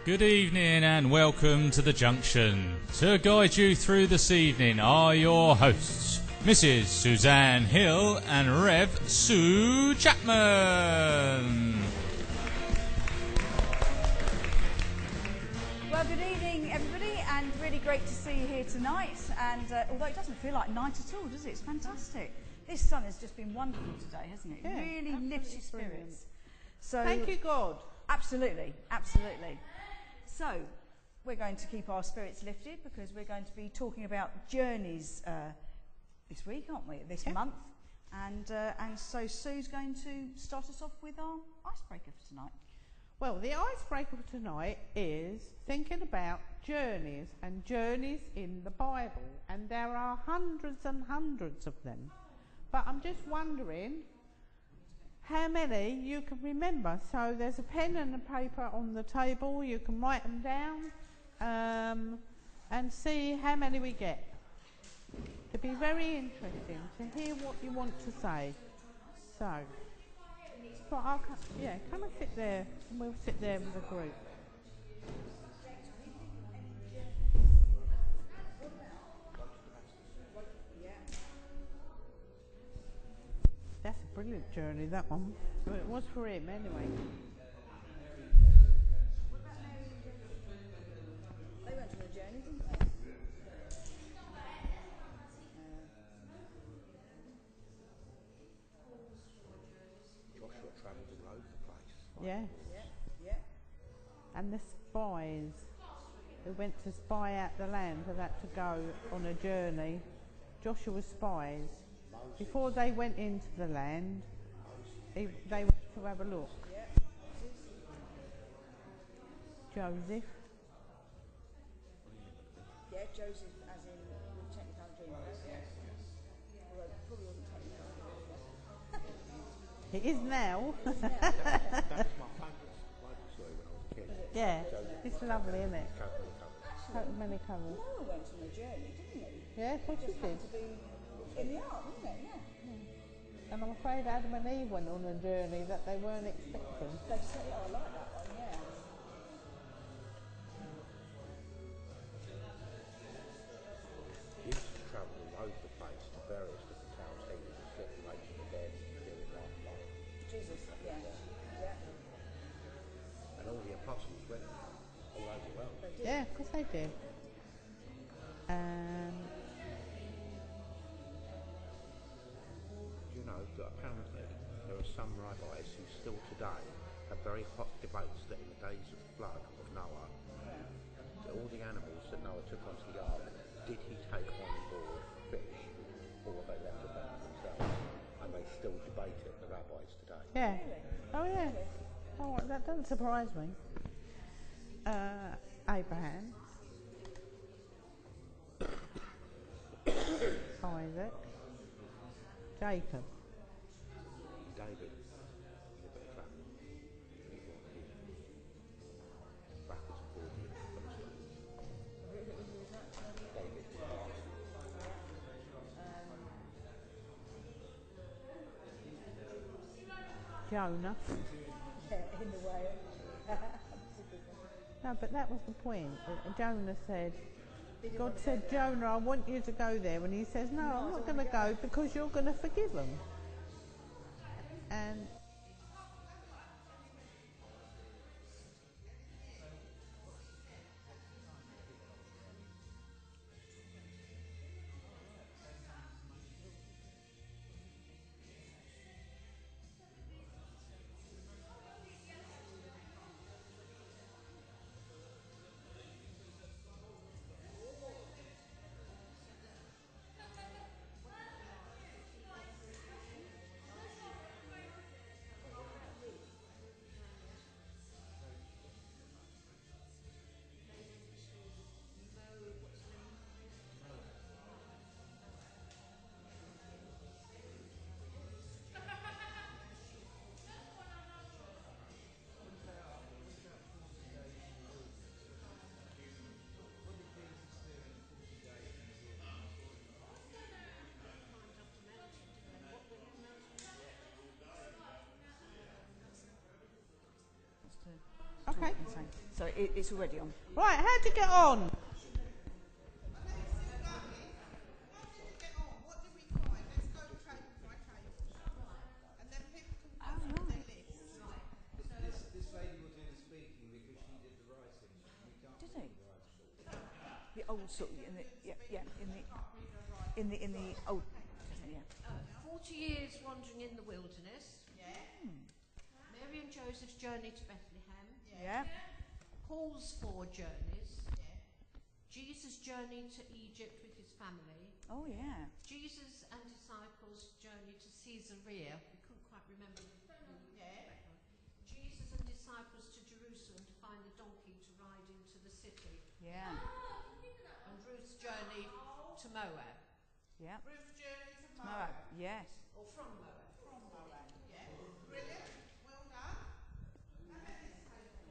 Good evening and welcome to the Junction. To guide you through this evening are your hosts, Mrs. Suzanne Hill and Rev. Sue Chapman. Well, good evening, everybody, and really great to see you here tonight. And although it doesn't feel like night at all, does it? It's fantastic. This sun has just been wonderful today, hasn't it? Yeah, It really lifts your spirits. So thank you, God. Absolutely, absolutely. So we're going to keep our spirits lifted because we're going to be talking about journeys this week, aren't we? This month, and so Sue's going to start us off with our icebreaker for tonight. Well, the icebreaker for tonight is thinking about journeys and journeys in the Bible, and there are hundreds and hundreds of them. But I'm just wondering how many you can remember. So there's a pen and a paper on the table. You can write them down and see how many we get. It'd be very interesting to hear what you want to say. So I'll come and sit there, and we'll sit there with a group. That's a brilliant journey, that one. Well, it was for him anyway. They went on a journey, didn't they? Joshua travelled all over the place. Yes. Yeah. And the spies who went to spy out the land had to go on a journey. Joshua's spies. Before they went into the land, they went to have a look. Yeah. Joseph. Yeah, Joseph, as in the technical dream. Although it probably wasn't technical. It is now. That was my favourite Bible story when I was a kid. Yeah, it's lovely, isn't it? Coat So many colours. Noah went on a journey, didn't he? Yeah, of course Just it had did. to be in the ark, wasn't it? Yeah. And I'm afraid Adam and Eve went on a journey that they weren't expecting. They say, I like that one, yeah. He used to travel all over the place to various different towns. He was a fit and raising the dead, doing like Jesus, yeah. and all the apostles went all over the world. Yeah, of course they did. You know that apparently there are some rabbis who still today have very hot debates that in the days of the flood of Noah, all the animals that Noah took onto the ark, did he take on board fish or were they left to fend for themselves? And they still debate it, the rabbis today. Yeah. Oh yeah. Oh, that doesn't surprise me. Abraham. Isaac. Jacob. David, a bit of travel. He wanted backwards and forwards in the Philistines. David. Jonah. Yeah, in the way. No, but that was the point. Jonah said, God said, Jonah, I want you to go there. And he says, no, I'm not going to go because you're going to forgive them. And So it's already on. Right, how'd you get on? This lady will do the speaking because she did the writing. We can't Did read he? the writing. The old sort of, in the old, yeah. 40 years wandering in the wilderness. Mary and Joseph's journey to Bethlehem. Yeah. Paul's 4 journeys. Jesus' journey to Egypt with his family. Oh yeah. Jesus and disciples' journey to Caesarea. We couldn't quite remember the background. Jesus and disciples to Jerusalem to find the donkey to ride into the city. Yeah. And Ruth's journey to Moab. Yeah. Ruth's journey to Moab. Moab. Yes. Or from Moab. From Moab. Yeah. Brilliant. Well done. How about this table?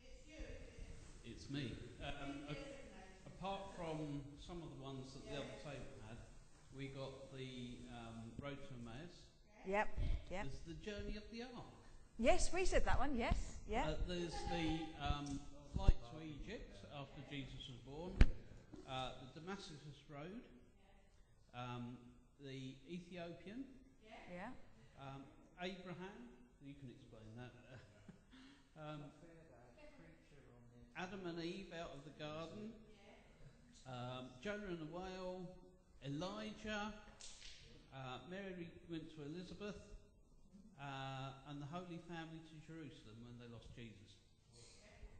It's you, isn't it? It's me. Apart from some of the ones that the other table had, we got the Road to Emmaus. Yep. Yep. There's the Journey of the Ark. Yes, we said that one. Yes. Yeah. There's the flight to Egypt after Jesus was born. The Damascus Road. The Ethiopian. Yeah. Abraham. You can explain that. Adam and Eve out of the garden. Jonah and the whale. Elijah. Mary went to Elizabeth. And the Holy Family to Jerusalem when they lost Jesus.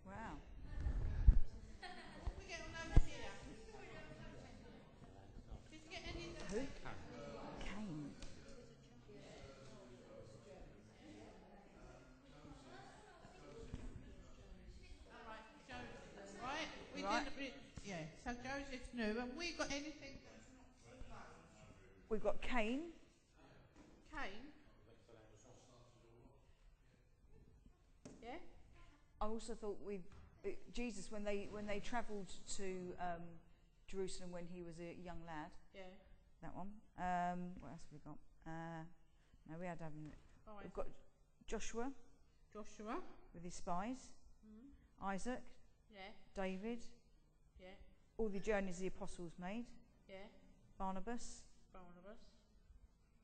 Wow. What we get on over here? Did you get any of Who? that? Cain. All right, Joseph. Right? We Right. didn't. Yeah. So Joseph's new, and we got anything that's not too much. We've got Cain. Cain. Yeah. I also thought Jesus when they travelled to Jerusalem when he was a young lad. Yeah. That one. What else have we got? No, we had Oh, we've got Joshua Joshua. with his spies. Isaac, Yeah. David, Yeah. all the journeys the apostles made. Yeah. Barnabas. Barnabas.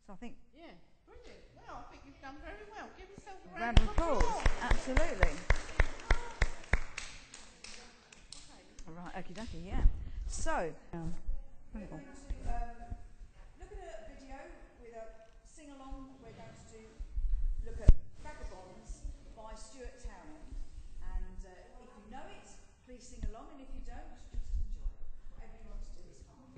So I think Yeah. Brilliant. Well, I think you've done very well. Give yourself a round of applause. Absolutely. Right, okie dokie, yeah. So, we're going to look at a video with a sing-along. We're going to look at Vagabonds by Stuart Townend. And if you know it, please sing along. And if you don't, just enjoy it. Whatever you want to do is fine.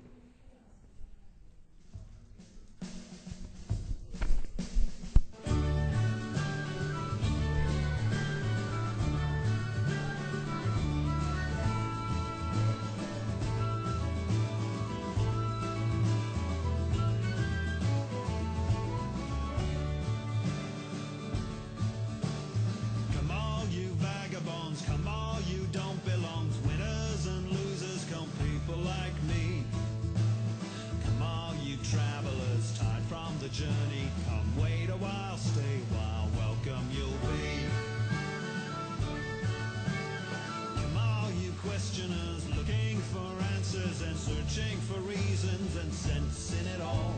Come all you vagabonds, come all you don't belongs, winners and losers, come people like me. Come all you travelers, tired from the journey, come wait a while, stay while, welcome you'll be. Come all you questioners, looking for answers and searching for reasons and sense in it all.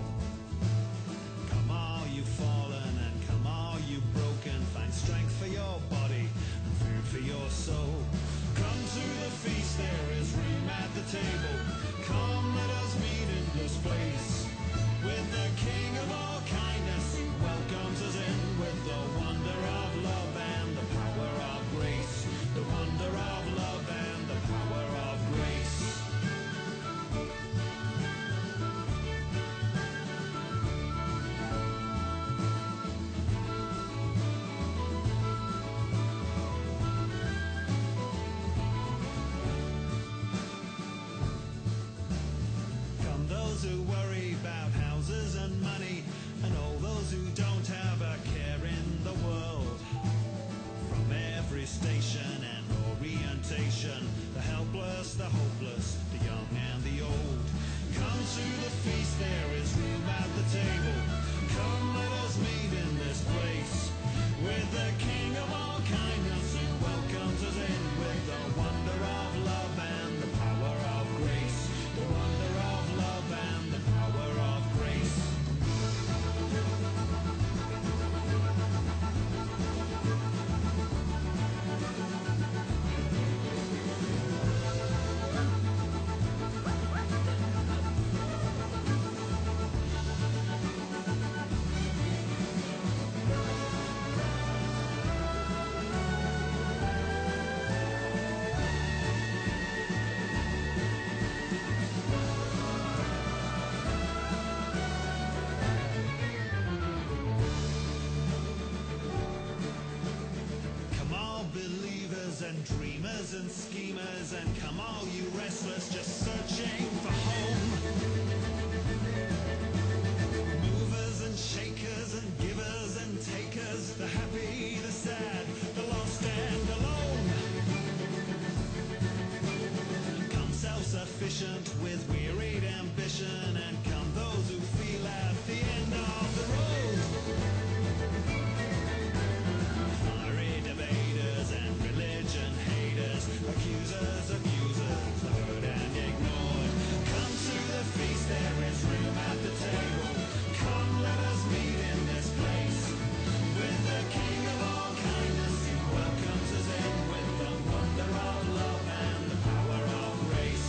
Come all you fallen and come all you broken, find strength for your body and food for your soul. Come to the feast, there is room at the table. Come, let us meet in this place with the King of all kindness who welcomes us in with the wonder of love and the power of grace. The wonder of love and the power of grace. the King of all kindness who welcomes us in with the wonder of love and the power of grace. The wonder of love and the power of grace. Come all believers and dreamers and schemers, and come all you restless just searching for home. Movers and shakers and givers and takers, the happy, the sad, the lost and alone. Come self-sufficient with wearied ambition, and come those who feel at the end of the road. Fiery debaters and religion haters, accusers, abusers, heard and ignored. Come to the feast, there is room at the table. Come, let us meet in this place with the King of all kindness who welcomes us in with the wonder of love and the power of grace.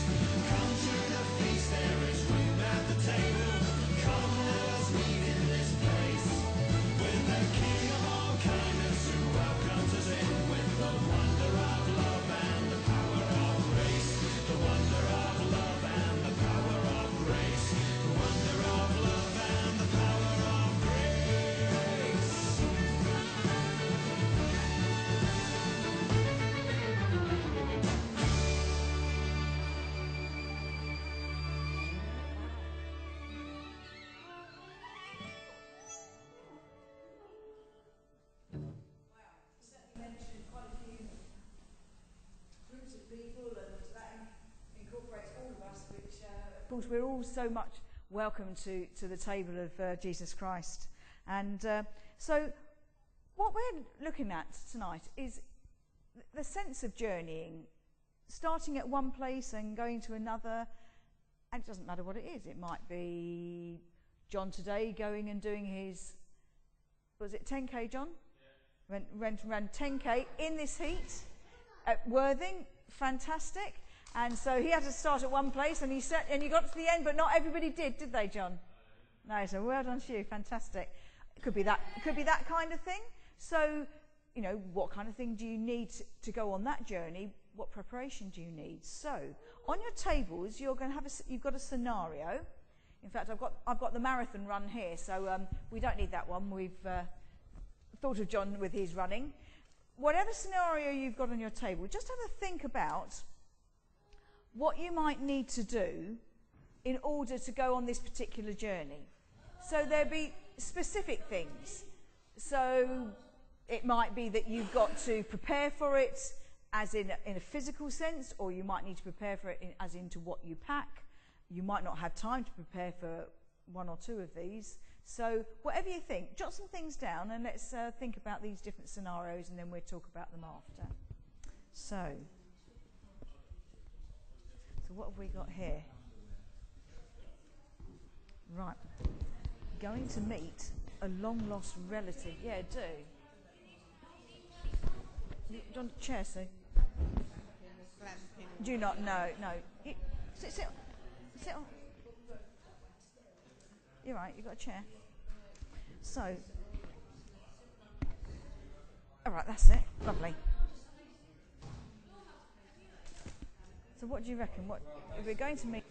Come to the feast, there is room at the table. Come, let us meet in this place with the King of all kindness who welcomes us in with the wonder of love and the power of grace. The wonder of love and the power of grace. The wonder of love and the power of grace. Mentioned quite a few groups of people, and that incorporates all of us, which of course we're all so much welcome to the table of Jesus Christ. And so what we're looking at tonight is the sense of journeying, starting at one place and going to another, and it doesn't matter what it is. It might be John today going and doing his, was it 10k, John? Ran 10k in this heat at Worthing, fantastic. And so he had to start at one place, and he got to the end, but not everybody did they, John? No, so well done to you, fantastic. It could be that kind of thing. So, you know, what kind of thing do you need to go on that journey? What preparation do you need? So, on your tables, you're going to have you've got a scenario. In fact, I've got the marathon run here, so we don't need that one. We've thought of John with his running. Whatever scenario you've got on your table, just have a think about what you might need to do in order to go on this particular journey. So there'll be specific things. So it might be that you've got to prepare for it as in a physical sense, or you might need to prepare for it as into what you pack. You might not have time to prepare for one or two of these. So whatever you think, jot some things down, and let's think about these different scenarios, and then we'll talk about them after. So what have we got here? Right, going to meet a long-lost relative. Yeah, do. Do you want a chair, Sue? Do you not? No. Sit on. You're right, you've got a chair. So, all right, that's it. Lovely. So what do you reckon? What if we're going to meet?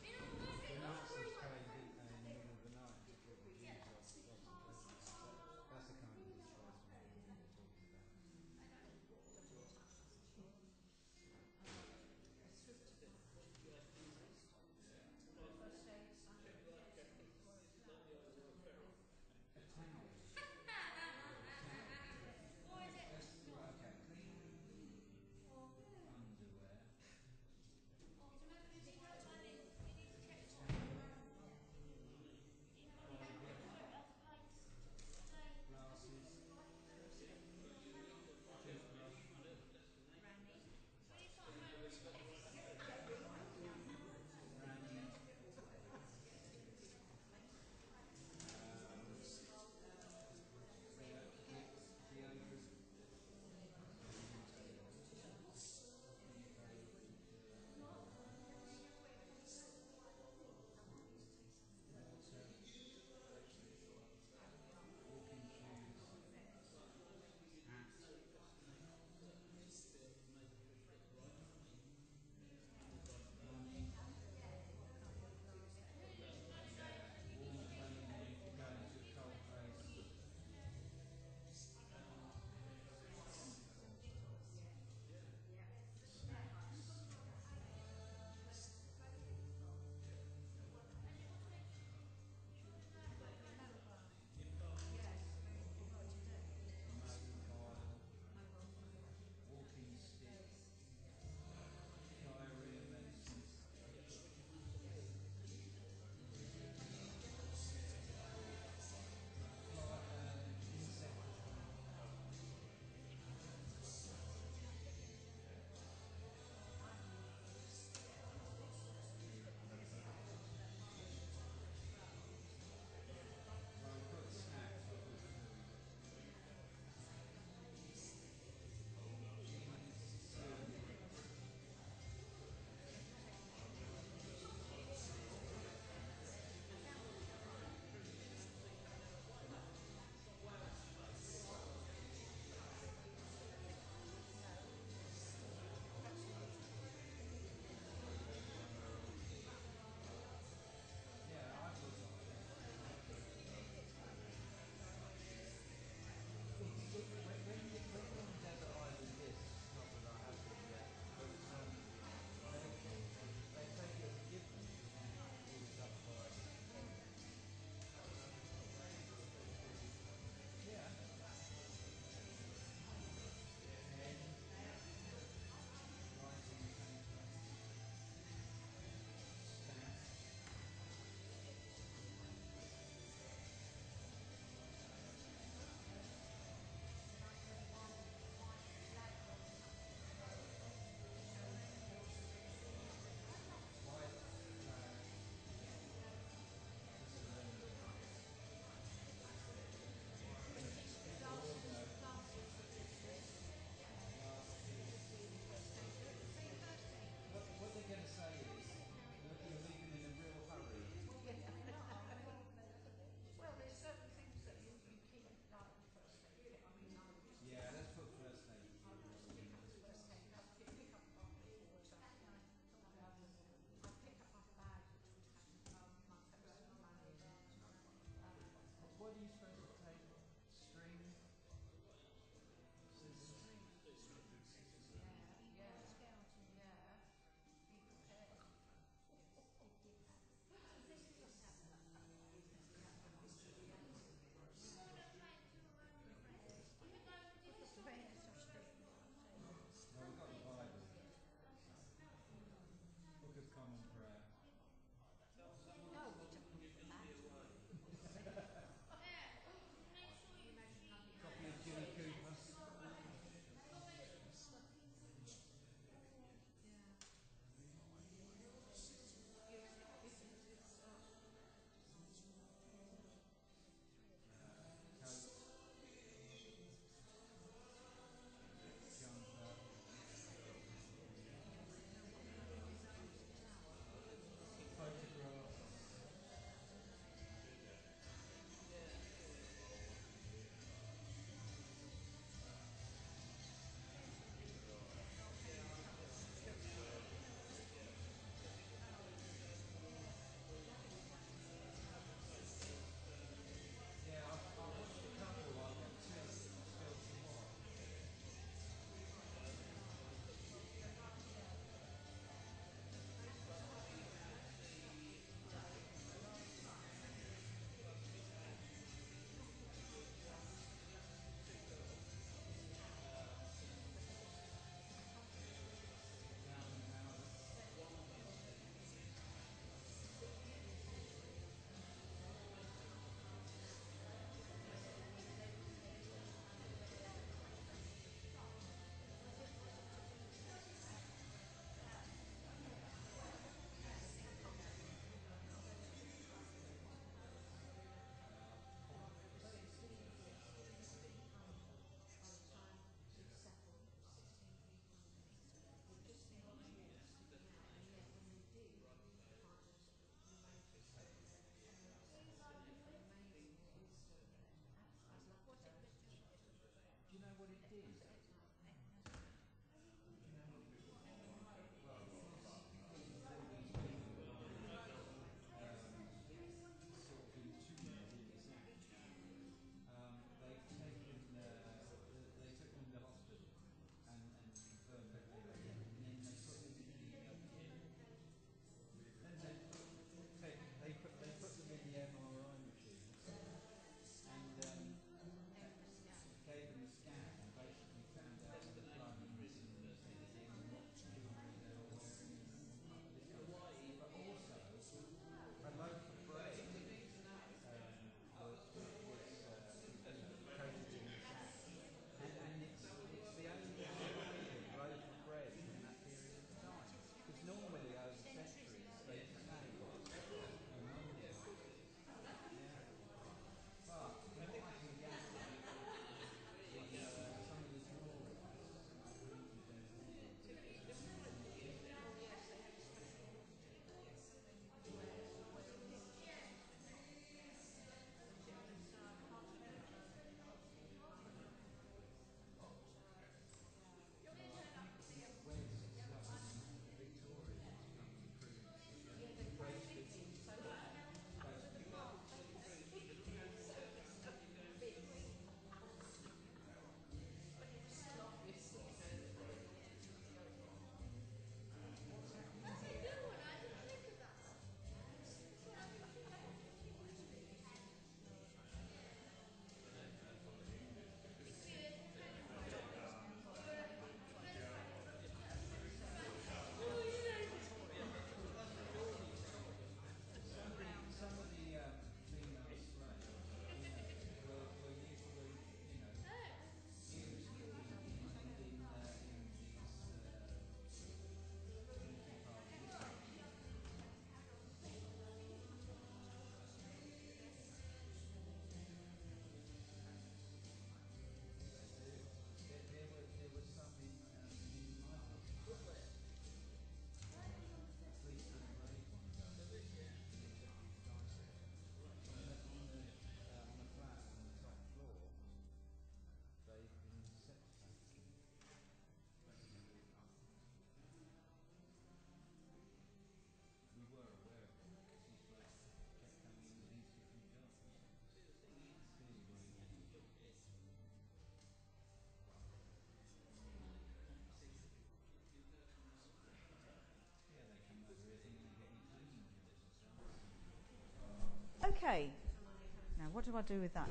what do I do with that?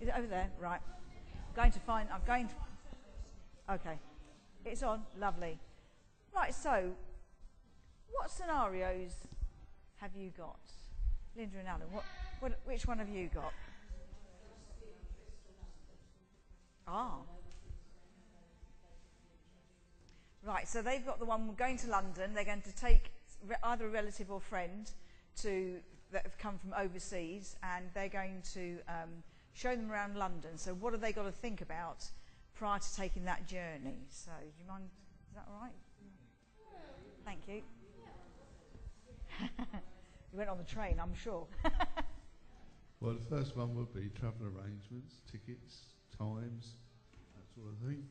Is it over there? Right. I'm going to... Okay. It's on. Lovely. Right, so what scenarios have you got? Linda and Alan, which one have you got? Ah. Right, so they've got the one going to London. They're going to take either a relative or friend that have come from overseas, and they're going to show them around London. So what have they got to think about prior to taking that journey? So do you mind, is that all right? Thank you. You went on the train, I'm sure. Well, the first one would be travel arrangements, tickets, times, that sort of thing.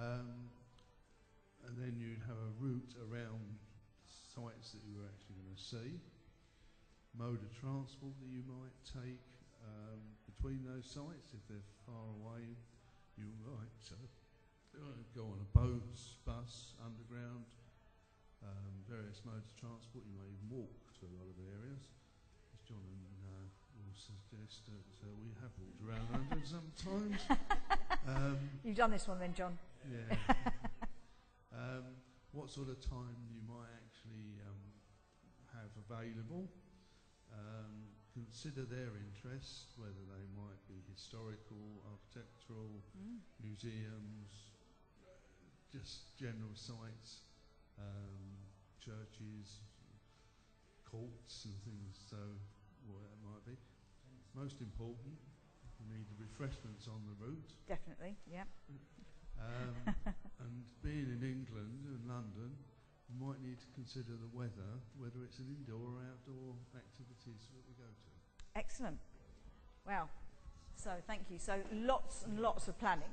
And then you'd have a route around sites that you were actually going to see, mode of transport that you might take between those sites. If they're far away, you might go on a boat, bus, underground, various modes of transport. You might even walk to a lot of areas, as John and will suggest that we have walked around London sometimes. You've done this one then, John. Yeah. What sort of time you might actually have available. Consider their interests, whether they might be historical, architectural, museums, just general sites, churches, courts and things, so what that might be. Most important, you need the refreshments on the route. Definitely, yeah. And being in England and London, you might need to consider the weather, whether it's an indoor or outdoor activities that we go to. Excellent. Wow. So thank you. So lots and lots of planning.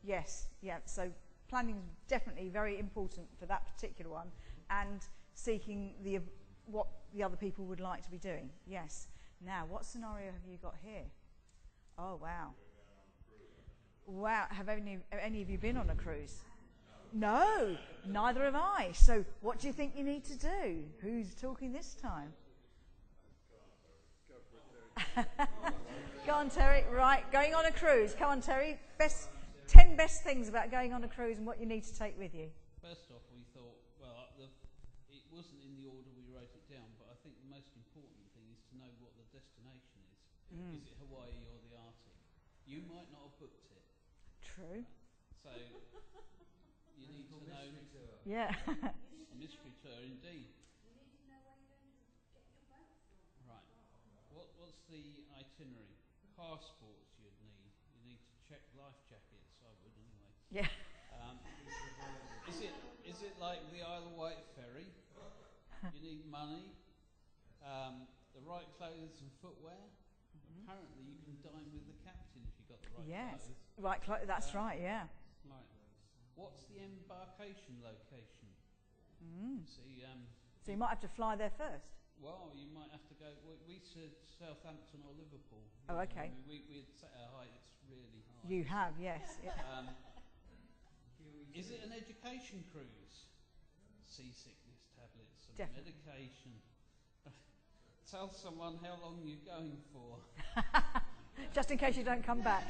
Yes, yeah. So planning is definitely very important for that particular one, and seeking what the other people would like to be doing. Yes. Now, what scenario have you got here? Oh, wow. Wow. Have any of you been on a cruise? No, neither have I. So what do you think you need to do? Who's talking this time? Go on, Terry. Right, going on a cruise. Come on, Terry. 10 best things about going on a cruise and what you need to take with you. First off, we thought, well, it wasn't in the order we wrote it down, but I think the most important thing is to know what the destination is. Is it Hawaii or the Arctic? You might not have booked it. True. So you need to know. Yeah. A mystery tour, indeed. You need to know where you're going to get your boat from. Right. What's the itinerary? Passports you'd need. You need to check life jackets. I would anyway. Yeah. Is it like the Isle of Wight ferry? You need money, the right clothes and footwear. Apparently, you can dine with the captain if you've got the right Yes. clothes. Right. That's right. Yeah. Right. What's the embarkation location? See, So you might have to fly there first. well, you might have to go. We said Southampton or Liverpool. Oh, okay. We'd set our height. It's really high. You have, yes. Yeah. Is it an education cruise? Seasickness tablets and Definitely. medication. Tell someone how long you're going for. Just in case you don't come back.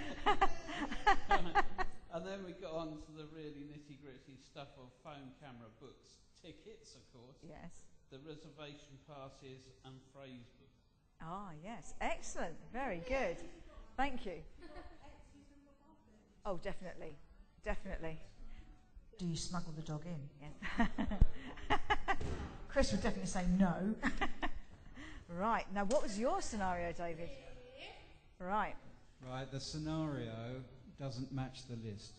And then we got on to the really nitty-gritty stuff of phone, camera, books, tickets, of course. Yes. The reservation passes and phrase book. Ah, yes. Excellent. Very good. Thank you. Oh, definitely. Definitely. Do you smuggle the dog in? Yeah. Chris would definitely say no. Right. Now, what was your scenario, David? Right. Right, the scenario doesn't match the list.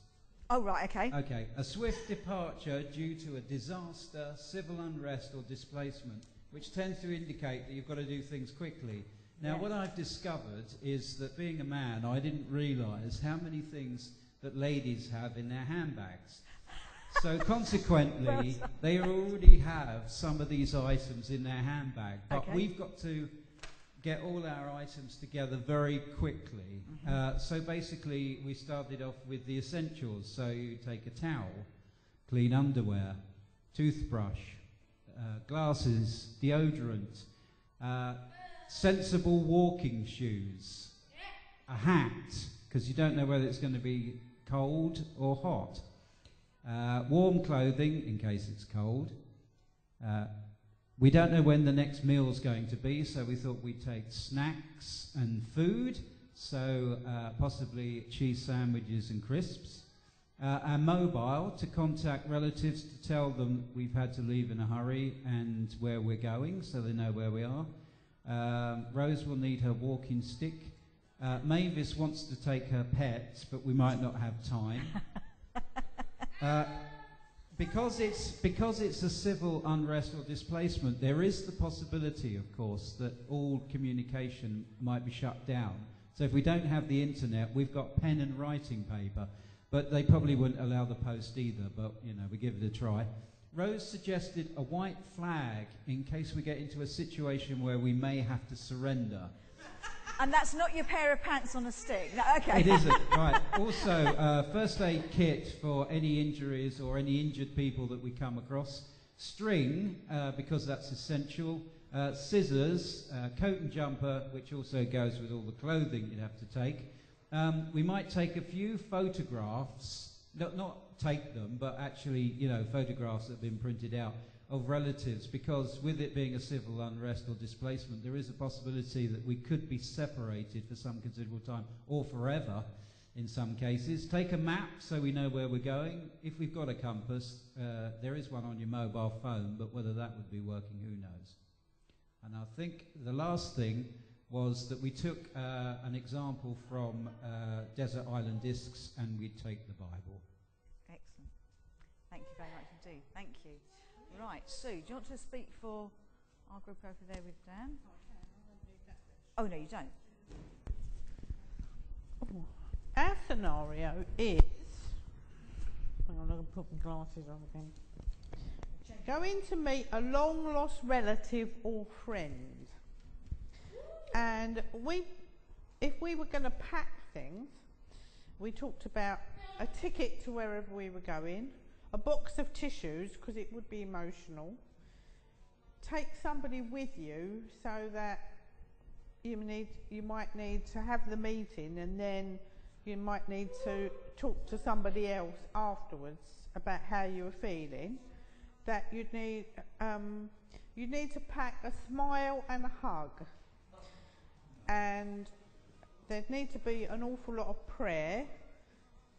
Oh, right. Okay. Okay, a swift departure due to a disaster, civil unrest or displacement, which tends to indicate that you've got to do things quickly. Now, Yes. what I've discovered is that being a man, I didn't realise how many things that ladies have in their handbags. So consequently, they already have some of these items in their handbag, but Okay. we've got to get all our items together very quickly. So basically, we started off with the essentials. So you take a towel, clean underwear, toothbrush, glasses, deodorant, sensible walking shoes, a hat, because you don't know whether it's going to be cold or hot, warm clothing in case it's cold. We don't know when the next meal's going to be, so we thought we'd take snacks and food, so possibly cheese sandwiches and crisps. Our mobile to contact relatives to tell them we've had to leave in a hurry and where we're going, so they know where we are. Rose will need her walking stick. Mavis wants to take her pets, but we might not have time. Because it's a civil unrest or displacement, there is the possibility, of course, that all communication might be shut down. So if we don't have the internet, we've got pen and writing paper. But they probably wouldn't allow the post either, but, you know, we give it a try. Rose suggested a white flag in case we get into a situation where we may have to surrender. And that's not your pair of pants on a stick? No, okay. It isn't, right. Also, first aid kit for any injuries or any injured people that we come across. String, because that's essential. Scissors, coat and jumper, which also goes with all the clothing you'd have to take. We might take a few photographs, not take them, but actually, you know, photographs that have been printed out of relatives, because with it being a civil unrest or displacement, there is a possibility that we could be separated for some considerable time, or forever in some cases. Take a map so we know where we're going. If we've got a compass, there is one on your mobile phone, but whether that would be working, who knows. And I think the last thing was that we took an example from Desert Island Discs, and we'd take the Bible. Excellent. Thank you very much indeed. Thank you. Right, Sue, do you want to speak for our group over there with Dan? Oh, no, you don't. Oh. Our scenario is... Hang on, I'm going to put my glasses on again. Going to meet a long-lost relative or friend. And if we were going to pack things, we talked about a ticket to wherever we were going, a box of tissues, because it would be emotional, take somebody with you so that you might need to have the meeting, and then you might need to talk to somebody else afterwards about how you were feeling, that you'd need to pack a smile and a hug. And there'd need to be an awful lot of prayer,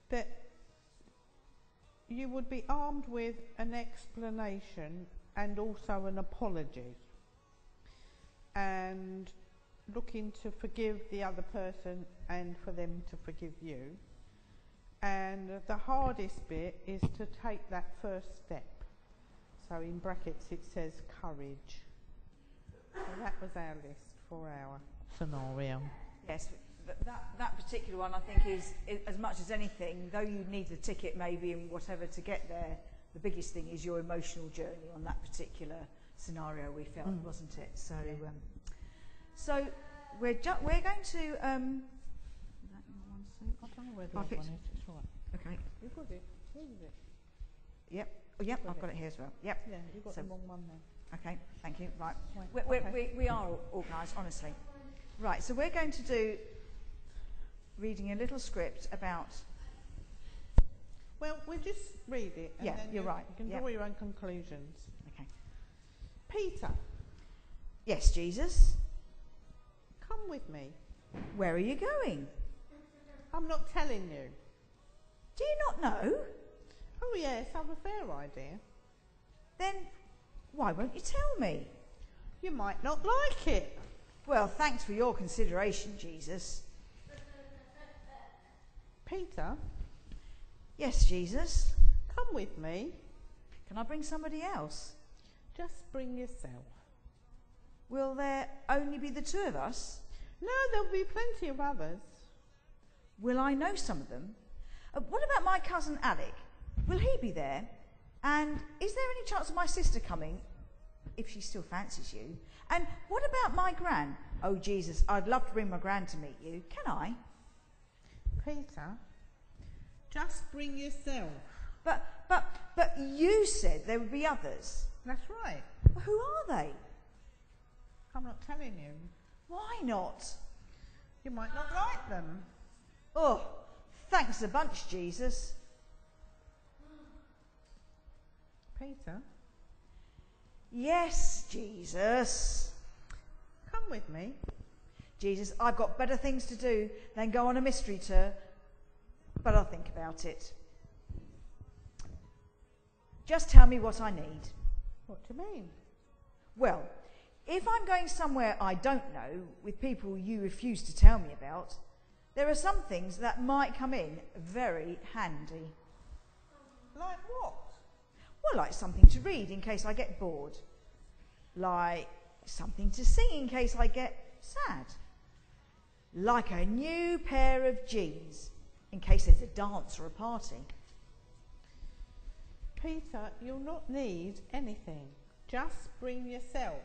that you would be armed with an explanation and also an apology, and looking to forgive the other person and for them to forgive you. And the hardest bit is to take that first step. So in brackets it says courage. So that was our list for our scenario. Yes, that particular one I think is as much as anything, though you need a ticket maybe and whatever to get there, the biggest thing is your emotional journey on that particular scenario, we felt, wasn't it? So, so we're going to... is that your one, Sue? I don't know where the other one is. It's right. Okay. You've got it. Where is it? Yep. Oh, yep, I've got it here as well. Yep. Yeah, you've got the wrong one then. Okay, thank you. Right. Right. We are organised, honestly. Right, so we're going to do reading a little script about... Well, we'll just read it. And yeah, then you're right. You can draw your own conclusions. Okay. Peter. Yes, Jesus. Come with me. Where are you going? I'm not telling you. Do you not know? Oh yes, I've a fair idea. Then why won't you tell me? You might not like it. Well, thanks for your consideration, Jesus. Peter. Yes, Jesus. Come with me. Can I bring somebody else? Just bring yourself. Will there only be the two of us? No, there'll be plenty of others. Will I know some of them? What about my cousin Alec? Will he be there? And is there any chance of my sister coming, if she still fancies you? And what about my gran? Oh, Jesus, I'd love to bring my gran to meet you. Can I? Peter, just bring yourself. But you said there would be others. That's right. Well, who are they? I'm not telling you. Why not? You might not like them. Oh, thanks a bunch, Jesus. Peter, Yes, Jesus. come with me. Jesus, I've got better things to do than go on a mystery tour, but I'll think about it. Just tell me what I need. What do you mean? Well, if I'm going somewhere I don't know with people you refuse to tell me about, there are some things that might come in very handy. Like what? Well, like something to read in case I get bored. Like something to sing in case I get sad. Like a new pair of jeans in case there's a dance or a party. Peter, you'll not need anything. Just bring yourself.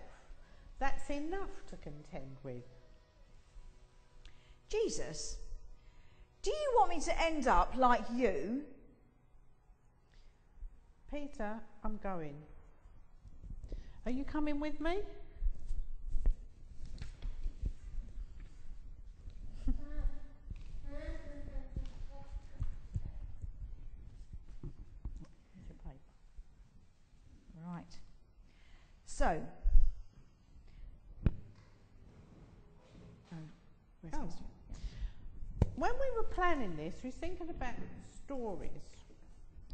That's enough to contend with. Jesus, do you want me to end up like you? Peter, I'm going. Are you coming with me? Here's your paper. Right. So. Oh. When we were planning this, we were thinking about stories,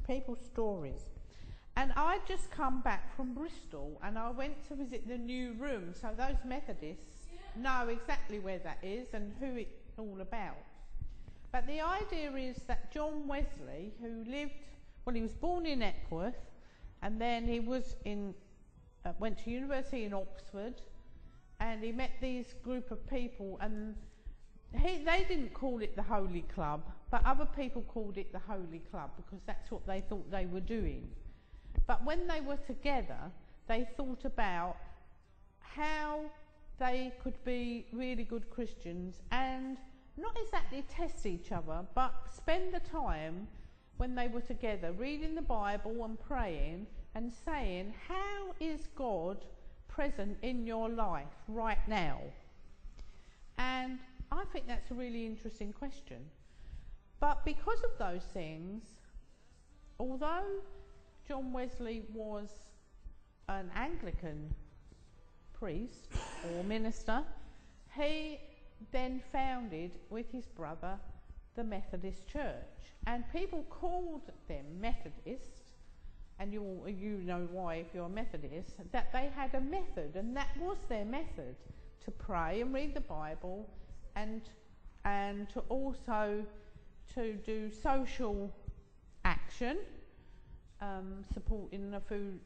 people's stories. And I'd just come back from Bristol and I went to visit the new room, so those Methodists know exactly where that is and who it's all about. But the idea is that John Wesley, who lived, well, he was born in Epworth and then he was went to university in Oxford and he met these group of people and they didn't call it the Holy Club, but other people called it the Holy Club because that's what they thought they were doing. But when they were together, they thought about how they could be really good Christians and not exactly test each other, but spend the time when they were together reading the Bible and praying and saying, how is God present in your life right now? And I think that's a really interesting question. But because of those things, although John Wesley was an Anglican priest or minister, he then founded with his brother the Methodist Church. And people called them Methodists, and you know why if you're a Methodist, that they had a method, and that was their method, to pray and read the Bible and to also to do social action, supporting a food,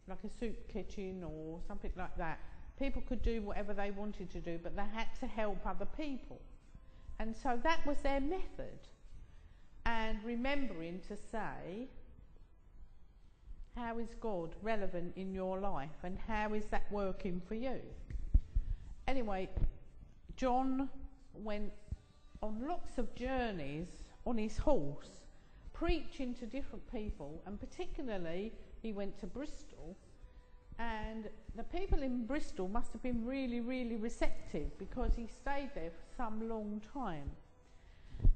like a soup kitchen or something like that. People could do whatever they wanted to do, but they had to help other people. And so that was their method. And remembering to say, how is God relevant in your life and how is that working for you? Anyway, John went on lots of journeys on his horse, preaching to different people, and particularly he went to Bristol, and the people in Bristol must have been really, really receptive because he stayed there for some long time.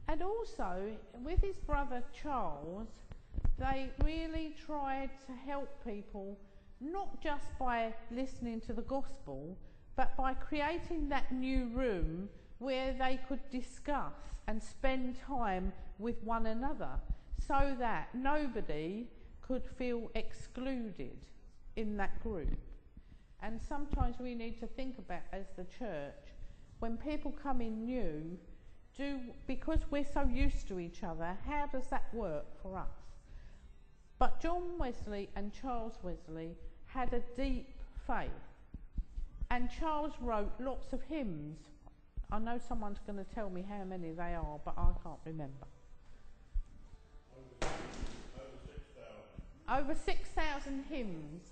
And also, with his brother Charles, they really tried to help people, not just by listening to the gospel, but by creating that new room where they could discuss and spend time with one another so that nobody could feel excluded in that group. And sometimes we need to think about, as the church, when people come in new, because we're so used to each other, how does that work for us? But John Wesley and Charles Wesley had a deep faith. And Charles wrote lots of hymns. I know someone's going to tell me how many they are, but I can't remember. Over 6,000 hymns.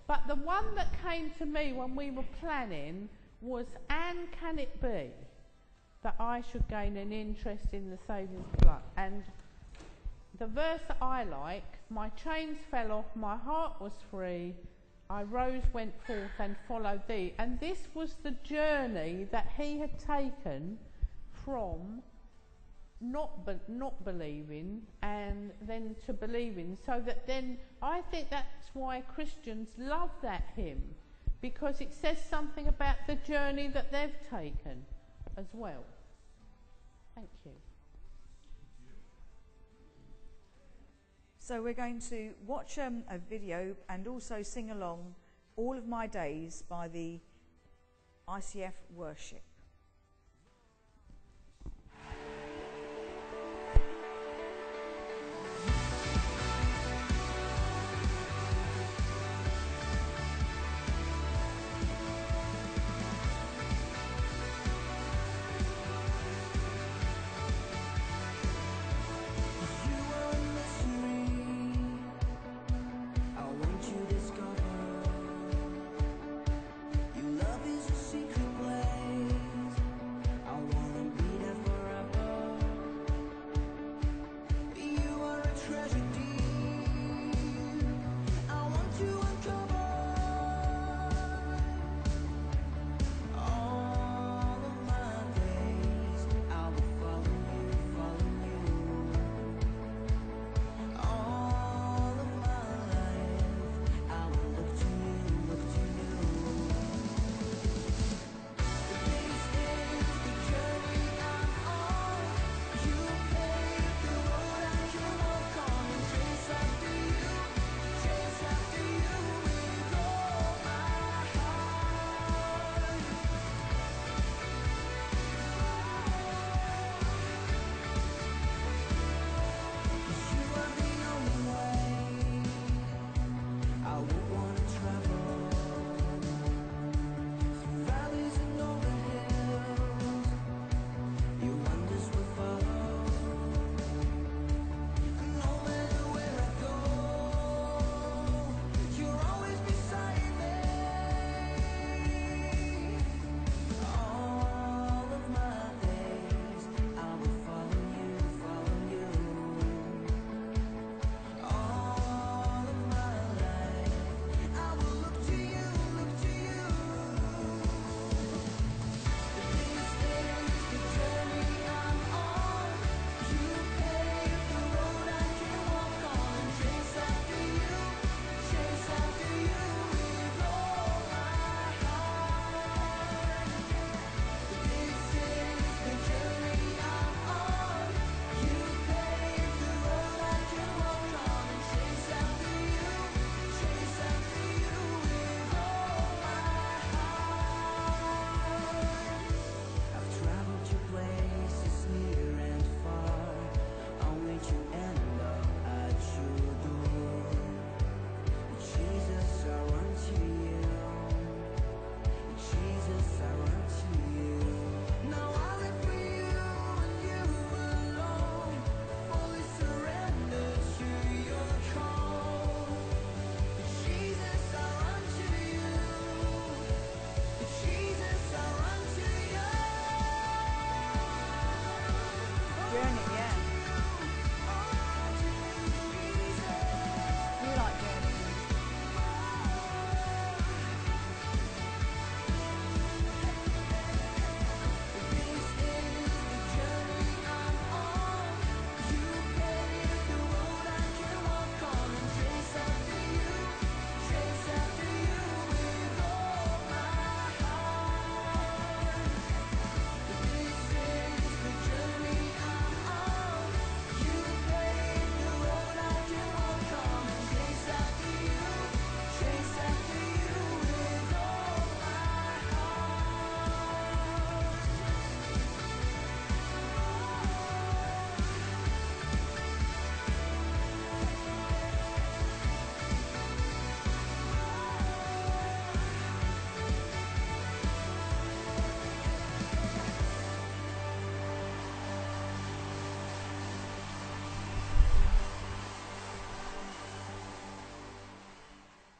But the one that came to me when we were planning was, and can it be that I should gain an interest in the Saviour's blood? And the verse that I like, my chains fell off, my heart was free, I rose, went forth and followed thee. And this was the journey that he had taken from not believing and then to believing. So that then, I think that's why Christians love that hymn, because it says something about the journey that they've taken as well. Thank you. So we're going to watch a video and also sing along All of My Days by the ICF Worship.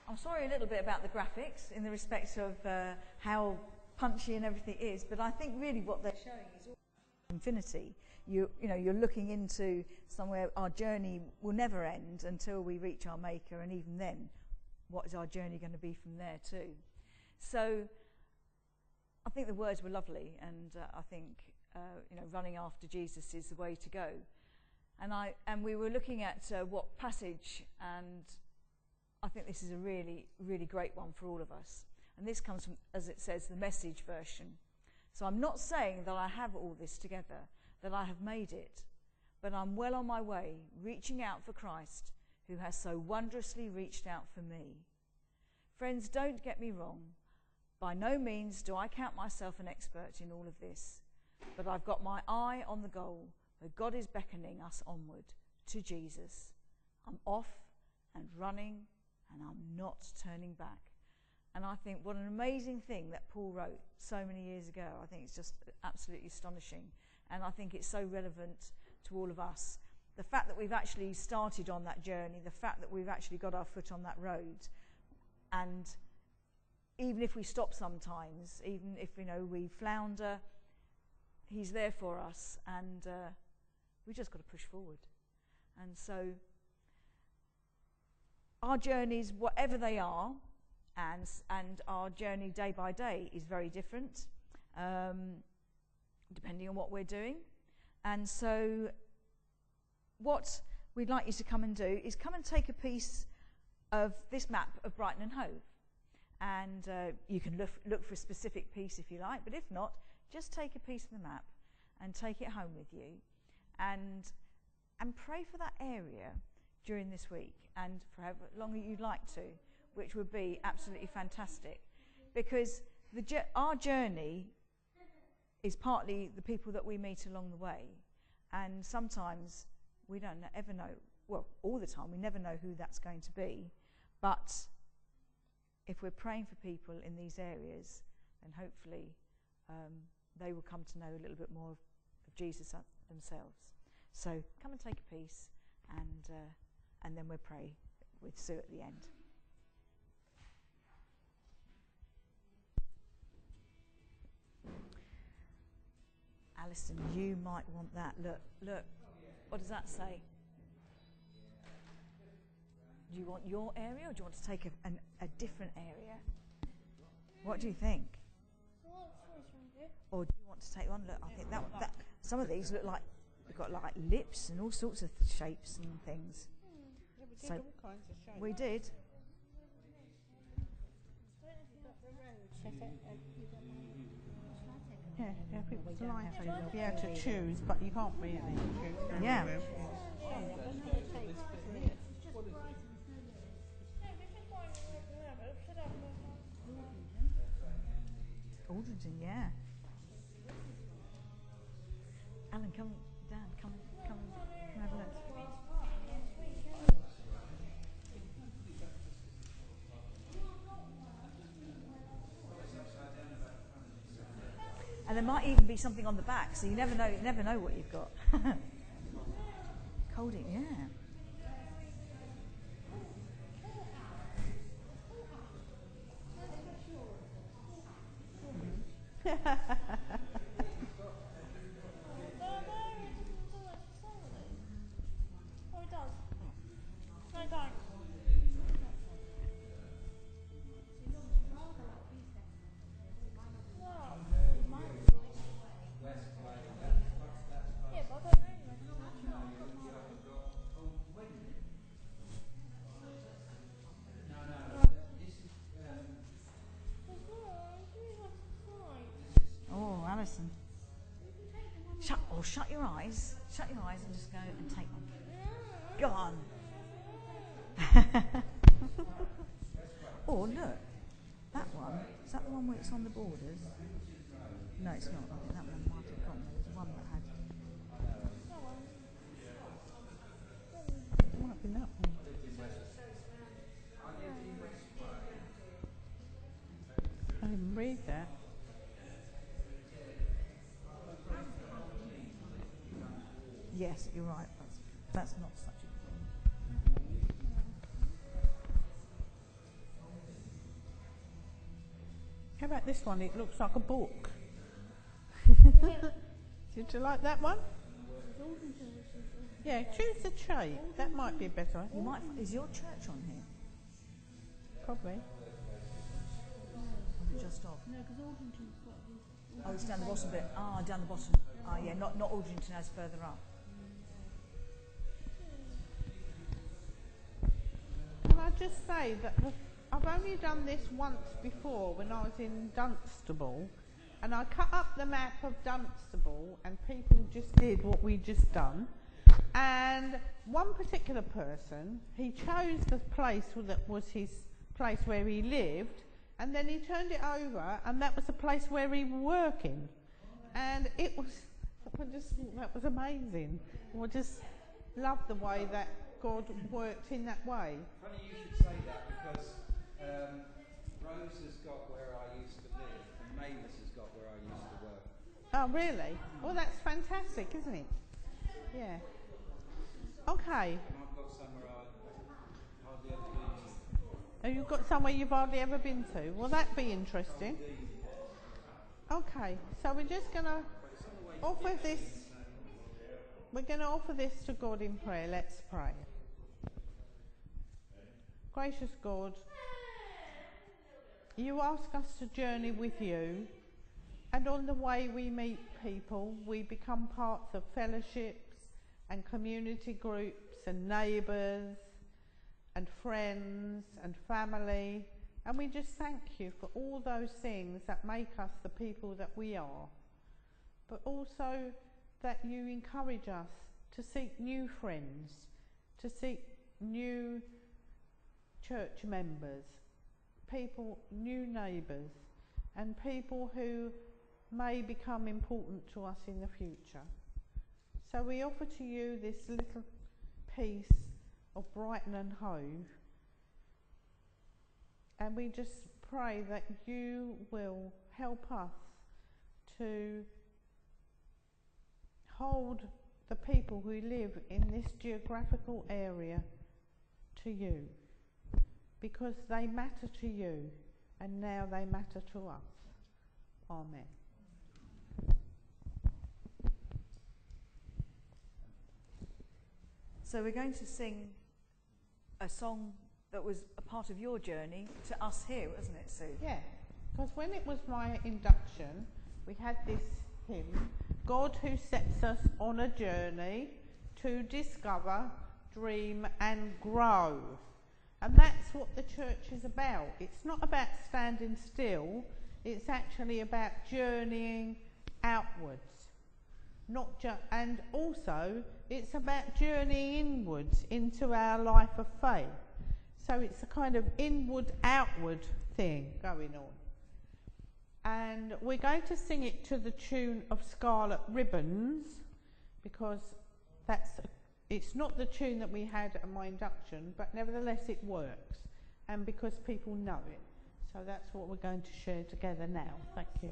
I'm sorry a little bit about the graphics in the respect of how punchy and everything is, but I think really what they're showing is all infinity. You know, you're looking into somewhere our journey will never end until we reach our Maker, and even then what is our journey going to be from there too? So I think the words were lovely, and I think running after Jesus is the way to go. And we were looking at what passage, and I think this is a really, really great one for all of us. And this comes from, as it says, the Message version. So I'm not saying that I have all this together, that I have made it, but I'm well on my way, reaching out for Christ, who has so wondrously reached out for me. Friends, don't get me wrong. By no means do I count myself an expert in all of this, but I've got my eye on the goal, where God is beckoning us onward to Jesus. I'm off and running, and I'm not turning back. And I think what an amazing thing that Paul wrote so many years ago. I think it's just absolutely astonishing. And I think it's so relevant to all of us. The fact that we've actually started on that journey, the fact that we've actually got our foot on that road, and even if we stop sometimes, even if we flounder, he's there for us, and we just got to push forward. And so our journeys, whatever they are, and our journey day by day is very different, depending on what we're doing. And so what we'd like you to come and do is come and take a piece of this map of Brighton and Hove. And you can look for a specific piece if you like, but if not, just take a piece of the map and take it home with you, and pray for that area during this week, and for however long you'd like to, which would be absolutely fantastic, because our journey is partly the people that we meet along the way, and sometimes we don't ever know, well, all the time we never know who that's going to be, but if we're praying for people in these areas, then hopefully they will come to know a little bit more of Jesus themselves. So come and take a piece, and then we'll pray with Sue at the end. Alison, you might want that. Look. What does that say? Do you want your area, or do you want to take a different area? What do you think? Or do you want to take one? Look, I think that some of these look like they've got like lips and all sorts of shapes and things. Yeah, we did So all kinds of shapes. we did. Yeah, it's like to be able to choose, but you can't really choose. Yeah. Aldrington, yeah. Alan, come down, come have a look. And there might even be something on the back, so you never know what you've got. Colding, yeah. Oh, Alison. Shut your eyes. Shut your eyes and just go and take one. Go on. Oh, look. That one. Is that the one where it's on the borders? No, it's not. I think that one might have gone. There was one that had. It might be that one. I didn't read that. Yes, you're right. That's not such a good thing. How about this one? It looks like a book. Did you like that one? Yeah, choose the shape. That might be better. Is your church on here? Probably. Or is it just off? No, because Aldrington's got his... Oh, it's down the bottom bit. Ah, down the bottom. Ah, yeah, not Aldrington, as further up. Can I just say that I've only done this once before when I was in Dunstable, and I cut up the map of Dunstable and people just did what we just done, and one particular person, he chose the place that was his place where he lived, and then he turned it over and that was the place where he was working, and it was, I just thought that was amazing. I just love the way that God worked in that way. Funny you should say that, because Rose has got where I used to live and Mavis has got where I used to work. Oh, really? Well, that's fantastic, isn't it? Yeah. Okay. And I've got somewhere I hardly ever been to. Have you got somewhere you've hardly ever been to? Well, that'd be interesting. Okay, so we're just going to offer this. We're going to offer this to God in prayer. Let's pray. Gracious God, you ask us to journey with you, and on the way we meet people, we become parts of fellowships and community groups and neighbours and friends and family, and we just thank you for all those things that make us the people that we are, but also that you encourage us to seek new friends, to seek new church members, people, new neighbours, and people who may become important to us in the future. So we offer to you this little piece of Brighton and Hove, and we just pray that you will help us to hold the people who live in this geographical area to you, because they matter to you and now they matter to us. Amen. So we're going to sing a song that was a part of your journey to us here, wasn't it, Sue? Yeah, because when it was my induction, we had this hymn, God who sets us on a journey to discover, dream and grow. And that's what the church is about. It's not about standing still, it's actually about journeying outwards. And also, it's about journeying inwards into our life of faith. So it's a kind of inward-outward thing going on. And we're going to sing it to the tune of Scarlet Ribbons, because it's not the tune that we had at my induction, but nevertheless it works, and because people know it. So that's what we're going to share together now. Thank you.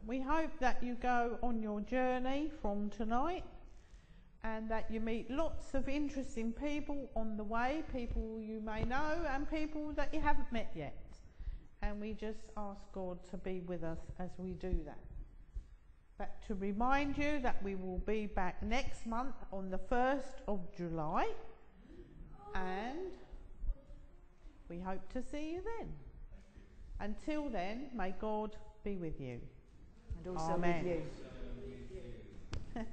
We hope that you go on your journey from tonight and that you meet lots of interesting people on the way, people you may know and people that you haven't met yet. And we just ask God to be with us as we do that. But to remind you that we will be back next month on the 1st of July, and we hope to see you then. Until then, may God be with you. And also Amen. with you.